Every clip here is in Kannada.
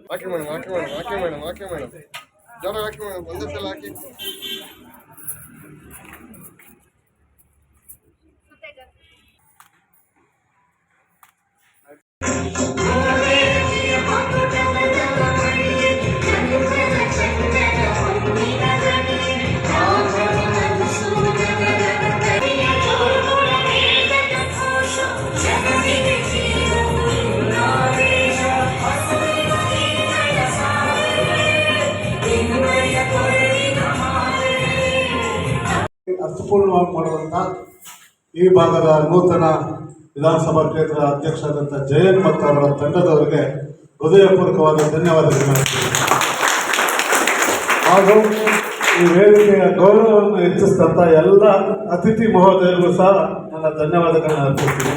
ಹಾಕಿ ಮೇಡಮ್ ಹಾಕಿ ಮೇಡಮ್ ಹಾಕಿ ಮೇಡಮ್ ಹಾಕಿ ಮೇಡಮ್ ಜೋರ ಹಾಕಿ ಮೇಡಮ್ ಒಂದೇ ಸಲ ಹಾಕಿ. ಅರ್ಥಪೂರ್ಣವಾಗಿ ಮಾಡುವಂಥ ಈ ಭಾಗದ ನೂತನ ವಿಧಾನಸಭಾ ಕ್ಷೇತ್ರದ ಅಧ್ಯಕ್ಷರಾದಂಥ ಜಯಂತ್ ಮತ್ತು ಅವರ ತಂಡದವರಿಗೆ ಹೃದಯಪೂರ್ವಕವಾದ ಧನ್ಯವಾದಗಳು. ಹಾಗೂ ಈ ವೇದಿಕೆಯ ಗೌರವವನ್ನು ಹೆಚ್ಚಿಸಿದಂಥ ಎಲ್ಲ ಅತಿಥಿ ಮಹೋದಯರಿಗೂ ಸಹ ನನ್ನ ಧನ್ಯವಾದಗಳನ್ನು ಅರ್ಪಿಸ್ತೀನಿ.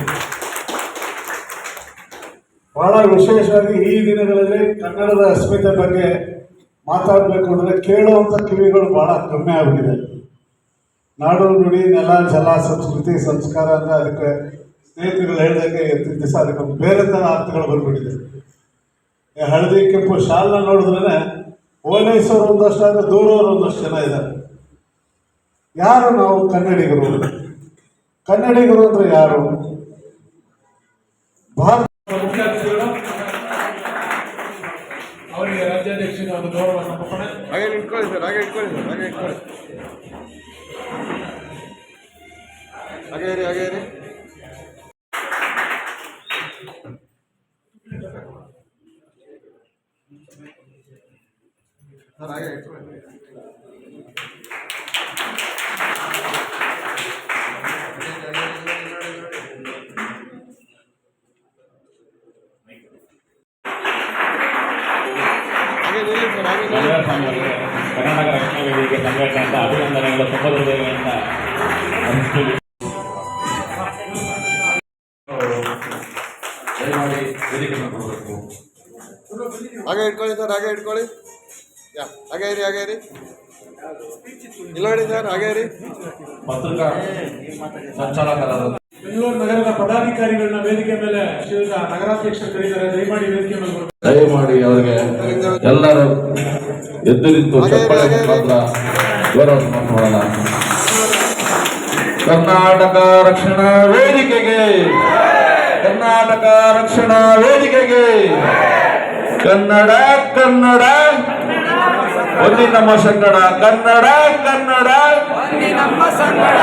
ಬಹಳ ವಿಶೇಷವಾಗಿ ಈ ದಿನಗಳಲ್ಲಿ ಕನ್ನಡದ ಅಸ್ಮಿತೆ ಬಗ್ಗೆ ಮಾತಾಡಬೇಕು ಅಂದರೆ ಕೇಳುವಂಥ ಕಿವಿಗಳು ಬಹಳ ಕಮ್ಮಿ ಆಗಿದೆ. ನಾಡು ನುಡಿ ನೆಲ ಜಲ ಸಂಸ್ಕೃತಿ ಸಂಸ್ಕಾರ ಅಂದರೆ ಅದಕ್ಕೆ ಸ್ನೇಹಿತರುಗಳು ಹೇಳಿದಂಗೆ ಎತ್ತಿನ ದಿವಸ ಅದಕ್ಕೆ ಬೇರೆ ಥರ ಅರ್ಥಗಳು ಬಂದ್ಬಿಟ್ಟಿದೆ. ಹಳದಿ ಕೆಂಪು ಶಾಲ್ನ ನೋಡಿದ್ರೆ ಓಲೈಸೋರು ಒಂದಷ್ಟು ಆದರೆ ದೂರವರು ಒಂದಷ್ಟು ಜನ ಇದ್ದಾರೆ. ಯಾರು ನಾವು ಕನ್ನಡಿಗರು? ಕನ್ನಡಿಗರು ಅಂದರೆ ಯಾರು? ಭಾರತ ಅವರಿಗೆ ರಾಜ್ಯಾಧ್ಯಕ್ಷರ ಒಂದು ಗೌರವ ಸಮರ್ಪಣೆ. ಹಾಗೆ ಇಟ್ಕೊಳ್ಳಿ ಸರ್, ಹಾಗೆ ಇಟ್ಕೊಳ್ಳಿ ಸರ್, ಹಾಗೆ ಇಟ್ಕೊಳ್ಳಿ, ಹಾಗೆ ಇರಿ, ಹಾಗೆ ಇರಿ. ಸರ್ ಹಾಗೆ ಇಟ್ಕೊಳ್ಳಿ. ಕರ್ನಾಟಕ ರಕ್ಷಣಾ ವೇದಿಕೆ ಸಂಘಟನೆಯಿಂದ ಅಭಿನಂದನೆಗಳು, ತುಂಬ ಹೃದಯಗಳಿಂದ ದಯಮಾಡಿ ವೇದಿಕೆಯನ್ನು ಕೊಡಬೇಕು. ಹಾಗೆ ಇಟ್ಕೊಳ್ಳಿ ಸರ್, ಹಾಗೆ ಇಟ್ಕೊಳ್ಳಿ, ಹಾಗೆ ಇರಿ, ಹಾಗೆ ಇರಿ, ಇಲ್ಲ ನೋಡಿ ಸರ್, ಹಾಗೆ ಇರಿ. ಪತ್ರಿಕಾ ಸಂಚಾಲಕರಾದ ಬೆಂಗಳೂರು ನಗರದ ಪದಾಧಿಕಾರಿಗಳನ್ನ ವೇದಿಕೆ ಮೇಲೆ ಶ್ರೀಯುತ ನಗರಾಧ್ಯಕ್ಷರು ಕರೀತಾರೆ. ದಯಮಾಡಿ ವೇದಿಕೆ ಮೇಲೆ ದಯಮಾಡಿ ಅವರಿಗೆ ಎಲ್ಲರೂ ಎದ್ದು ನಿಂತು ಚಪ್ಪಾಳೆ ಮುಖಾಂತರ ಗೌರವ ಸಮರ್ಪಣೆ ಮಾಡೋಣ. ಕರ್ನಾಟಕ ರಕ್ಷಣಾ ವೇದಿಕೆಗೆ, ಕರ್ನಾಟಕ ರಕ್ಷಣಾ ವೇದಿಕೆಗೆ, ಕನ್ನಡ ಕನ್ನಡ ಒಂದೇ ನಮ್ಮ ಸಂಗಡ, ಕನ್ನಡ ಕನ್ನಡ ಒಂದೇ ನಮ್ಮ ಸಂಗಡ.